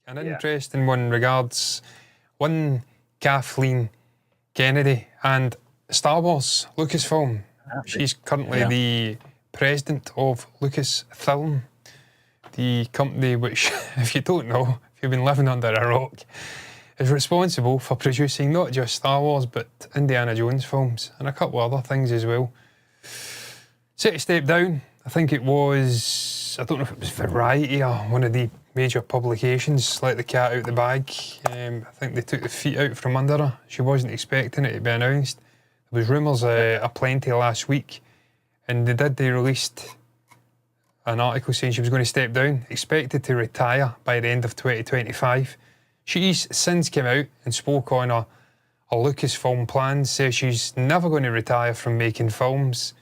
An interesting one regards one Kathleen Kennedy and Star Wars, Lucasfilm. She's currently the president of Lucasfilm, the company which, if you don't know, if you've been living under a rock, is responsible for producing not just Star Wars but Indiana Jones films and a couple other things as well. Set to step down. I think it was, I don't know if it was Variety or one of the major publications, let the cat out the bag. I think they took the feet out from under her. She wasn't expecting it to be announced. There was rumours aplenty last week, and they released an article saying she was going to step down, expected to retire by the end of 2025. She's since come out and spoke on her Lucasfilm plans, says she's never going to retire from making films,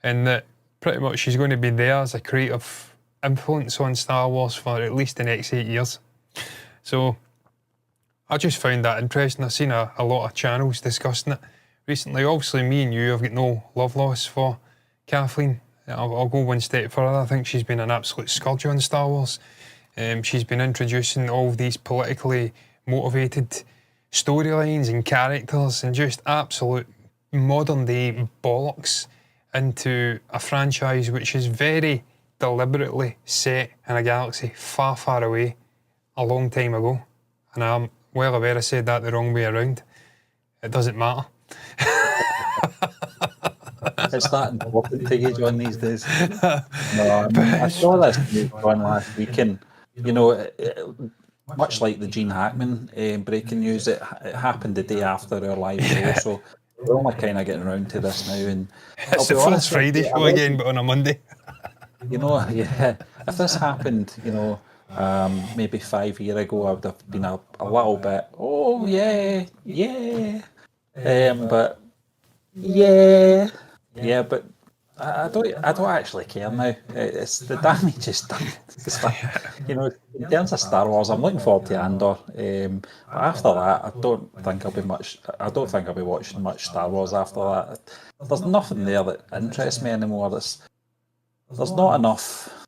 and that pretty much she's going to be there as a creative influence on Star Wars for at least the next 8 years. So I just found that interesting. I've seen a lot of channels discussing it recently. Obviously, me and you have got no love loss for Kathleen. I'll go one step further. I think she's been an absolute scourge on Star Wars. She's been introducing all of these politically motivated storylines and characters and just absolute modern day bollocks into a franchise which is very deliberately set in a galaxy far, far away a long time ago. And I'm well aware I said that the wrong way around. It doesn't matter. It's that important to you, John, these days. No, I saw this news on last week, and much like the Gene Hackman breaking news, it happened the day after our live show, so we're only kind of getting around to this now. And it's the first Friday show again, but on a Monday. If this happened, maybe 5 years ago, I would have been a little bit, but I don't actually care now. It's the damage is done. In terms of Star Wars, I'm looking forward to Andor. But after that, I don't think I'll be watching much Star Wars after that. There's nothing there that interests me anymore. There's not enough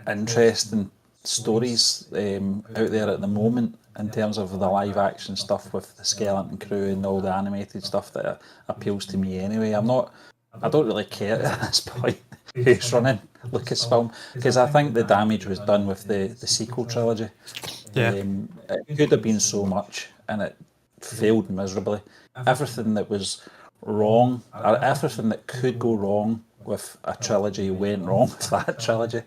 interesting stories out there at the moment in terms of the live action stuff with the Skeleton Crew and all the animated stuff that appeals to me anyway. I don't really care at this point who's running Lucasfilm, because I think the damage was done with the sequel trilogy. It could have been so much and it failed miserably. Everything that was wrong, or everything that could go wrong with a trilogy went wrong with that trilogy.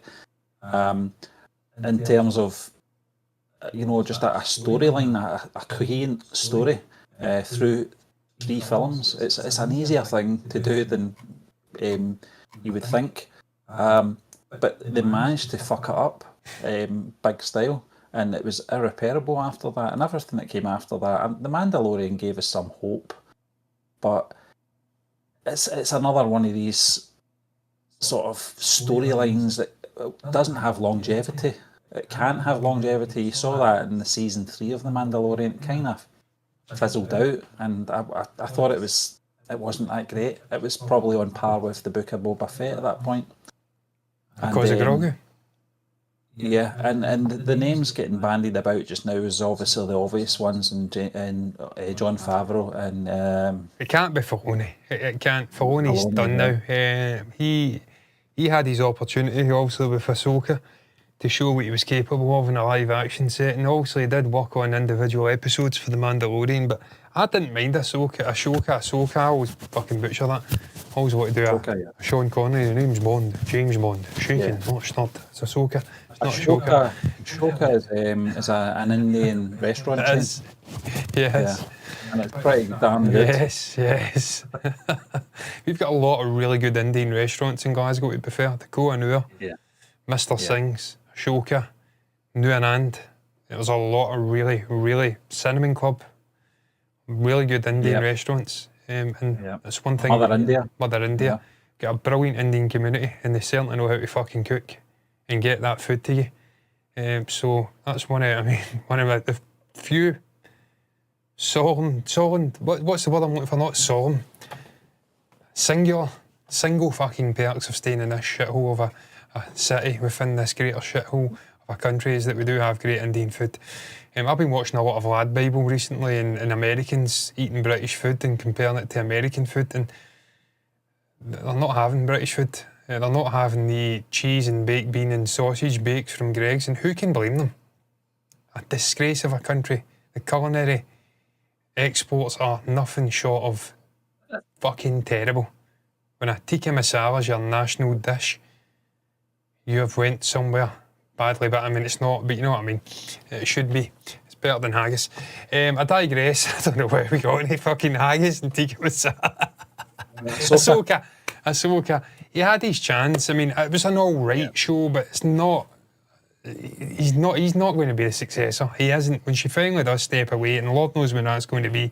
In terms of just a storyline, a coherent story through 3 films. It's an easier thing to do than you would think, but they managed to fuck it up big style, and it was irreparable after that. And everything that came after that, and The Mandalorian gave us some hope, but it's another one of these sort of storylines that doesn't have longevity. It can't have longevity. You saw that in the season 3 of The Mandalorian. It kind of fizzled out, and I thought it wasn't that great. It was probably on par with the Book of Boba Fett at that point. Because of Grogu. Yeah, and the names getting bandied about just now is obviously the obvious ones, and Jon Favreau and it can't be Filoni. It can't. Filoni's done now. He had his opportunity, obviously, with Ahsoka, to show what he was capable of in a live action setting. Obviously, he did work on individual episodes for The Mandalorian, but I didn't mind Ahsoka. I always fucking butcher that. I always want to do a Sean Connery. The name's Bond, James Bond. Shaking, not stirred. It's Ahsoka. It's not Ashoka. Ashoka is an Indian restaurant chain. Yes. Yeah. And it's pretty damn good. Yes. We've got a lot of really good Indian restaurants in Glasgow, to be fair. The Koh Anur, Mr. Singh's, Ashoka, Nuanand. There's a lot of really, really Cinnamon Club, really good Indian restaurants. And it's one thing. Mother India. Got a brilliant Indian community, and they certainly know how to fucking cook and get that food to you. So that's one of the few solemn. What's the word I'm looking for? Not solemn. Single fucking perks of staying in this shithole of a city within this greater shithole of our country is that we do have great Indian food. I've been watching a lot of Lad Bible recently, and Americans eating British food and comparing it to American food, and they're not having British food. They're not having the cheese and baked bean and sausage bakes from Greggs, and who can blame them? A disgrace of a country. The culinary exports are nothing short of fucking terrible. When a tikka masala is your national dish, you have went somewhere badly, but I mean, it's not, but you know what I mean? It should be. It's better than haggis. I digress. I don't know where we got any fucking haggis and tikka masala. Ahsoka. He had his chance. I mean, it was an alright show, but it's not. He's not going to be the successor. He isn't. When she finally does step away, and Lord knows when that's going to be,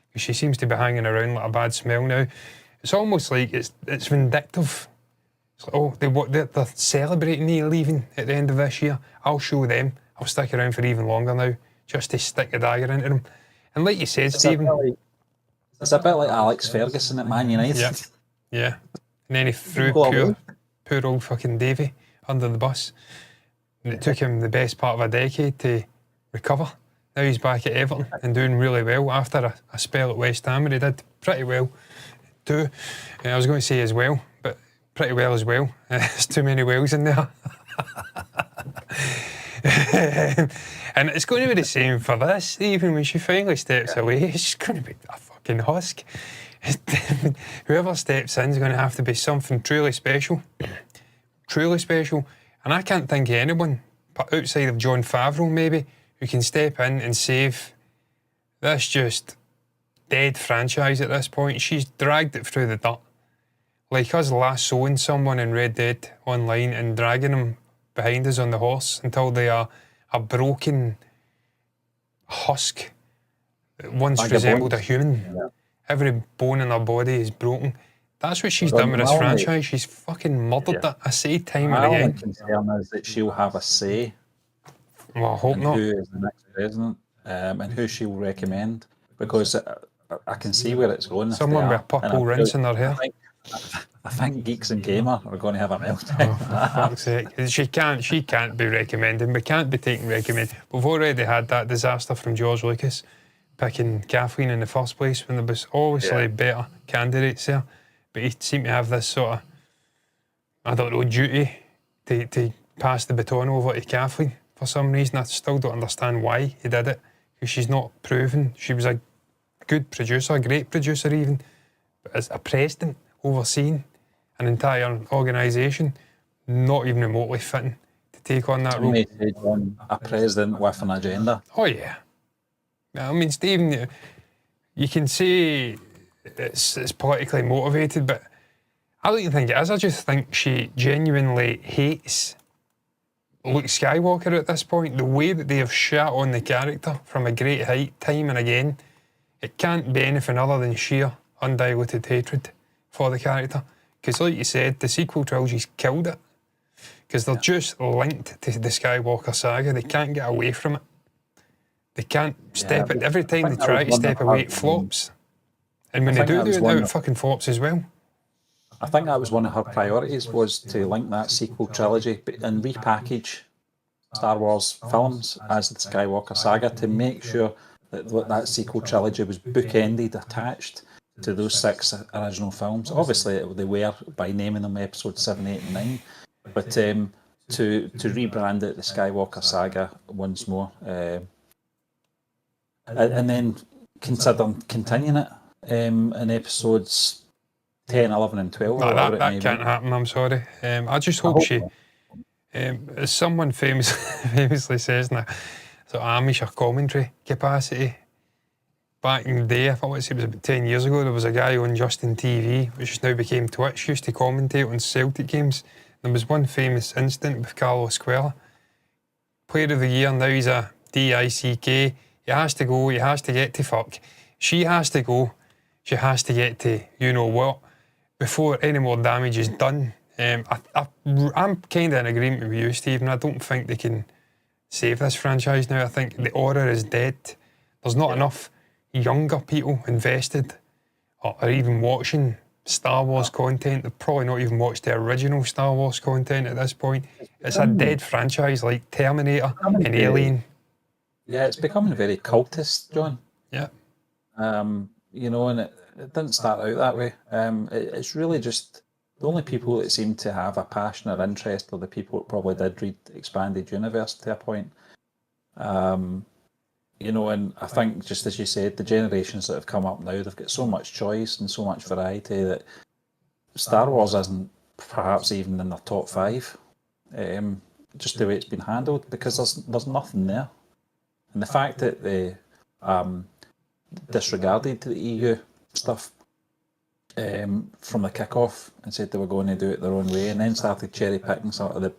because she seems to be hanging around like a bad smell now. It's almost like it's vindictive. It's like, oh, they're celebrating me leaving at the end of this year. I'll show them. I'll stick around for even longer now, just to stick a dagger into them. And like you said, Stephen, it's a bit like Alex Ferguson at Man United. Yeah. And then he threw poor old fucking Davy under the bus. And it took him the best part of a decade to recover. Now he's back at Everton and doing really well after a spell at West Ham, and he did pretty well too. I was going to say as well, but pretty well as well. There's too many wells in there. And it's going to be the same for this. Even when she finally steps away, she's going to be a fucking husk. Whoever steps in is going to have to be something truly special. Truly special. And I can't think of anyone, outside of Jon Favreau maybe, who can step in and save this just dead franchise at this point. She's dragged it through the dirt. Like us lassoing someone in Red Dead Online and dragging them behind us on the horse until they are a broken husk that once resembled a human. Yeah. Every bone in her body is broken. That's what she's done with this franchise. She's fucking murdered it. I say time and again. My concern is that she'll have a say. Well, I hope not. Who is the next president and who she'll recommend, because I can see where it's going. Someone with a purple rinse in her hair. I think Geeks and Gamer are going to have a meltdown. Oh, for fuck's sake. She can't be recommending. We can't be taking recommend. We've already had that disaster from George Lucas picking Kathleen in the first place when there was obviously better candidates there. But he seemed to have this sort of, I don't know, duty to pass the baton over to Kathleen for some reason. I still don't understand why he did it, because she's not proven. She was a good producer, a great producer even, but as a president overseeing an entire organisation, not even remotely fitting to take on that role. A president with an agenda. Oh yeah. I mean, Stephen, you can say it's politically motivated, but I don't think it is. I just think she genuinely hates Luke Skywalker at this point. The way that they have shot on the character from a great height, time and again, it can't be anything other than sheer, undiluted hatred for the character. Because like you said, the sequel trilogy's killed it. Because they're just linked to the Skywalker saga. They can't get away from it. They can't step it. Every time they try to step away, it flops. And when they do it, it fucking flops as well. I think that was one of her priorities, was to link that sequel trilogy and repackage Star Wars films as the Skywalker saga to make sure that that sequel trilogy was bookended, attached to those 6 original films. Obviously, they were by naming them Episode 7, 8 and 9, but to rebrand it the Skywalker saga once more. And then consider continuing it in episodes 10, 11 and 12. No, that can't happen, I'm sorry. I just hope she, as someone famously says in a sort of amateur commentary capacity, back in the day, I thought it was about 10 years ago, there was a guy on Justin TV, which now became Twitch, used to commentate on Celtic games. There was one famous incident with Carlos Quella. Player of the Year, now he's a DICK. He has to go, he has to get to fuck. She has to go, she has to get to you know what, before any more damage is done. I'm kind of in agreement with you, Stephen. I don't think they can save this franchise now. I think the aura is dead. There's not enough younger people invested or even watching Star Wars content. They've probably not even watched the original Star Wars content at this point. It's a dead franchise like Terminator and Alien. Yeah, it's becoming very cultist, John. Yeah. You know, and it didn't start out that way. It's really just the only people that seem to have a passion or interest are the people that probably did read Expanded Universe to a point. You know, and I think, just as you said, the generations that have come up now, they've got so much choice and so much variety that Star Wars isn't perhaps even in their top 5, just the way it's been handled, because there's nothing there. And the fact that they disregarded the EU stuff from the kick-off and said they were going to do it their own way, and then started cherry-picking sort of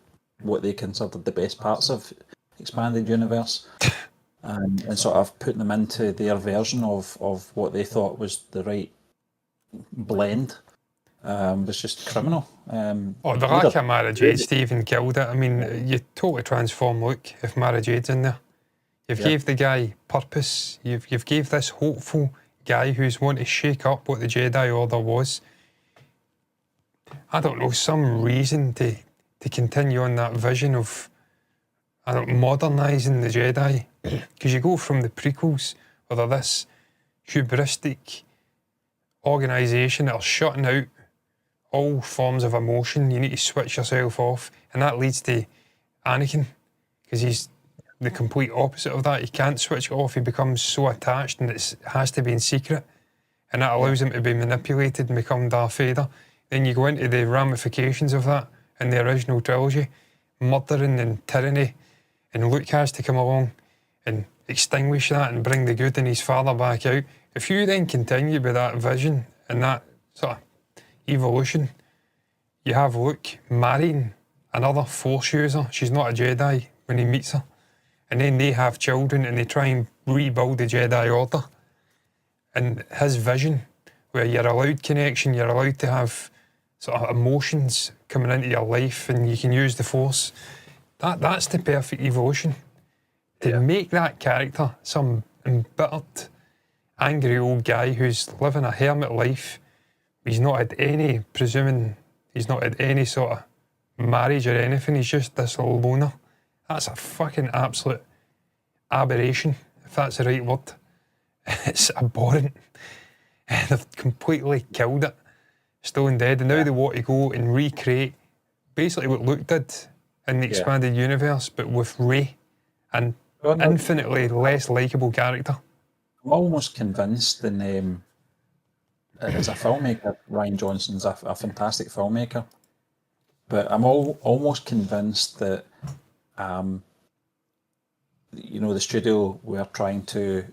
what they considered the best parts of Expanded Universe, and sort of putting them into their version of what they thought was the right blend, was just criminal. The lack of Mara Jade, Stephen, killed it. I mean, you totally transform Luke if Mara Jade's in there. You've gave the guy purpose. You've gave this hopeful guy who's wanting to shake up what the Jedi Order was, I don't know, some reason to continue on that vision of modernising the Jedi. Because you go from the prequels, where they're this hubristic organisation that are shutting out all forms of emotion. You need to switch yourself off, and that leads to Anakin, because he's the complete opposite of that. He can't switch it off. He becomes so attached, and it has to be in secret, and that allows him to be manipulated and become Darth Vader. Then you go into the ramifications of that in the original trilogy, murdering and tyranny, and Luke has to come along and extinguish that and bring the good in his father back out. If you then continue with that vision and that sort of evolution, you have Luke marrying another Force user. She's not a Jedi when he meets her. And then they have children and they try and rebuild the Jedi Order. And his vision, where you're allowed connection, you're allowed to have sort of emotions coming into your life and you can use the Force, that's the perfect evolution. To make that character some embittered, angry old guy who's living a hermit life, he's not had any sort of marriage or anything, he's just this loner. That's a fucking absolute aberration, if that's the right word. It's abhorrent. They've completely killed it, stone dead, and now they want to go and recreate basically what Luke did in the Expanded Universe, but with Rey, and infinitely less likeable character. I'm almost convinced, and as a filmmaker, Rian Johnson's a fantastic filmmaker, but I'm almost convinced that the studio were trying to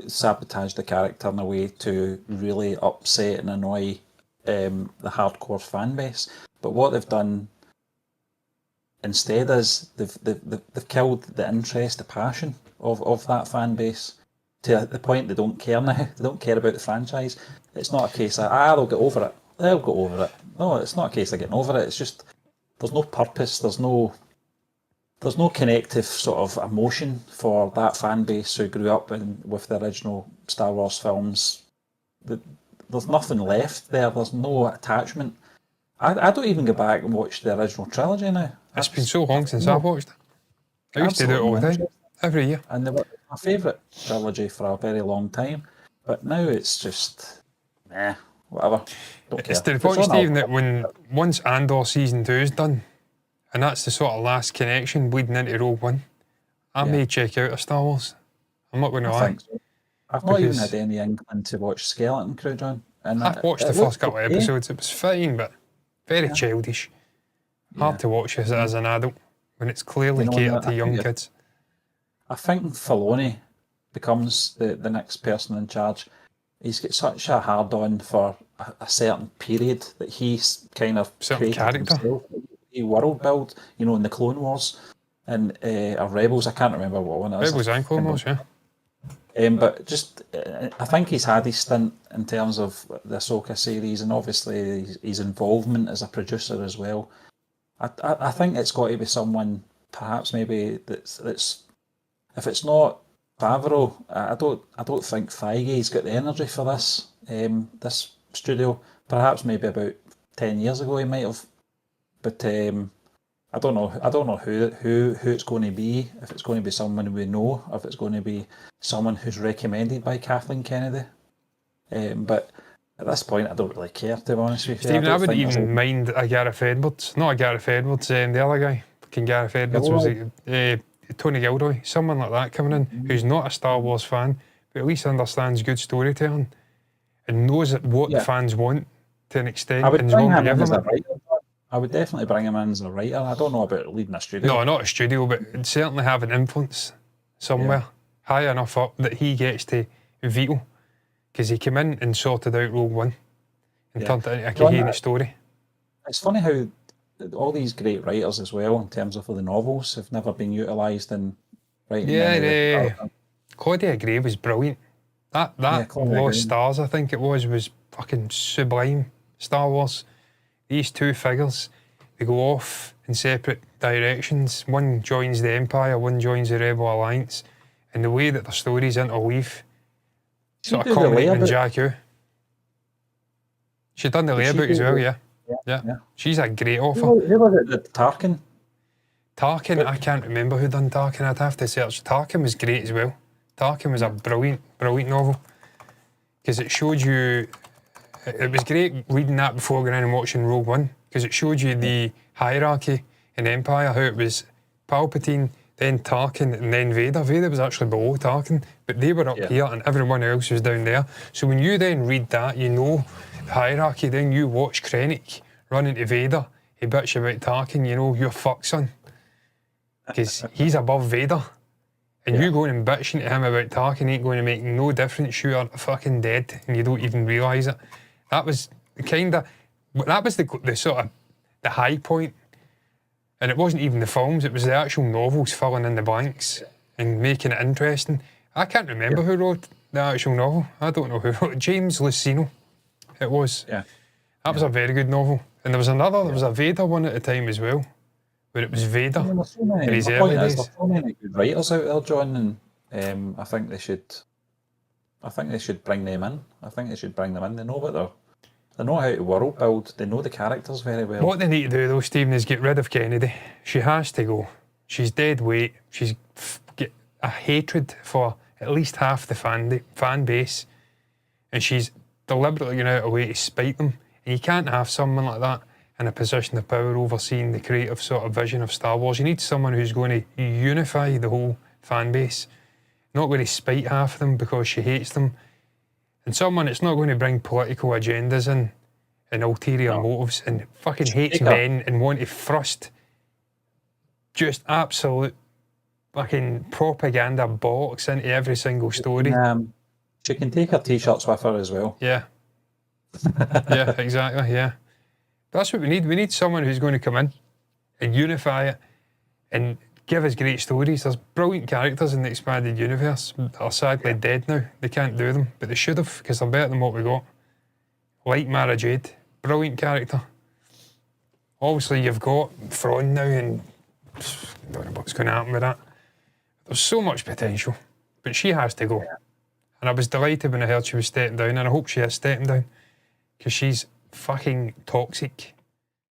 sabotage the character in a way to really upset and annoy the hardcore fan base. But what they've done instead is they've killed the interest, the passion of that fan base to the point they don't care now. They don't care about the franchise. It's not a case of, they'll get over it. They'll get over it. No, it's not a case of getting over it. It's just, there's no purpose. There's no connective sort of emotion for that fan base who grew up with the original Star Wars films. There's nothing left there. There's no attachment. I don't even go back and watch the original trilogy now. It's been so long since I've watched it. I used to do it all the time, every year. And they were my favourite trilogy for a very long time. But now it's just, whatever. Don't care. It's to the point, Stephen, that once Andor Season 2 is done, and that's the sort of last connection bleeding into Rogue One, I may check out a Star Wars. I'm not going to lie. So. I've not even had any inkling to watch Skeleton Crew, John. And I've watched the first couple of episodes. It was fine, but very childish. Hard to watch as an adult when it's clearly catered to young kids. I think Filoni becomes the next person in charge. He's got such a hard-on for a certain period that he's kind of certain character. Himself. A world build, in the Clone Wars and Rebels. I can't remember what one it is. Rebels and Clone Wars, yeah. But just, I think he's had his stint in terms of the Ahsoka series, and obviously his involvement as a producer as well. I think it's got to be someone, perhaps maybe that's if it's not Favreau, I don't think Feige's got the energy for this studio. Perhaps maybe about 10 years ago he might have, but I don't know. I don't know who it's going to be. If it's going to be someone we know, or if it's going to be someone who's recommended by Kathleen Kennedy. But at this point, I don't really care, to be honest with you. Stephen, I wouldn't even mind a Gareth Edwards. Not a Gareth Edwards, the other guy. Fucking Gareth Edwards was Tony Gilroy. Someone like that coming in who's not a Star Wars fan, but at least understands good storytelling and knows what the fans want to an extent. I would and bring him in as a writer. I would definitely bring him in as a writer. I don't know about leading a studio. No, not a studio, but certainly have an influence somewhere high enough up that he gets to veto. Because he came in and sorted out Rogue One and turned it into a coherent story. It's funny how all these great writers as well, in terms of the novels, have never been utilised in writing. Yeah, Claudia Gray was brilliant. That Lost Stars, I think it was fucking sublime. Star Wars. These two figures, they go off in separate directions. One joins the Empire, one joins the Rebel Alliance. And the way that their stories interweave, sort of culminating in Jakku. She'd done the Leia book as well, yeah. She's a great author. Who was it? Tarkin? Tarkin, I can't remember who done Tarkin. I'd have to search. Tarkin was great as well. Tarkin was a brilliant novel. Because it showed you... It was great reading that before going in and watching Rogue One, because it showed you the hierarchy in Empire, how it was Palpatine, then Tarkin, and then Vader. Vader was actually below Tarkin, but they were up here and everyone else was down there. So when you then read that, you know the hierarchy, then you watch Krennic run into Vader, he bitch about Tarkin, you know, you're fucked, son. Because he's above Vader. And you going and bitching to him about Tarkin ain't going to make no difference. You are fucking dead and you don't even realise it. That was the sort of the high point. And it wasn't even the films, it was the actual novels filling in the blanks and making it interesting. I can't remember who wrote the actual novel. I don't know who wrote it. James Luceno, it was. Yeah. That was a very good novel. And there was another, there was a Vader one at the time as well, where it was Vader in his early days. There's so many good writers out there, John, and I think they should bring them in. I think they should bring them in. They know how to world build. They know the characters very well. What they need to do though, Stephen, is get rid of Kennedy. She has to go. She's dead weight. She's get a hatred for at least half the fan base, and she's deliberately going out of her way to spite them. And you can't have someone like that in a position of power overseeing the creative sort of vision of Star Wars. You need someone who's going to unify the whole fan base, not going to spite half of them because she hates them. And someone that's not going to bring political agendas in and ulterior motives and fucking hates men and want to thrust just absolute fucking propaganda bollocks into every single story. She can take her t-shirts with her as well. Yeah. Yeah, exactly, yeah. That's what we need. We need someone who's going to come in and unify it and give us great stories. There's brilliant characters in the expanded universe that are sadly dead now. They can't do them, but they should have, because they're better than what we got. Like Mara Jade, brilliant character. Obviously, you've got Thrawn now, and I don't know what's going to happen with that. There's so much potential, but she has to go. And I was delighted when I heard she was stepping down, and I hope she is stepping down, because she's fucking toxic.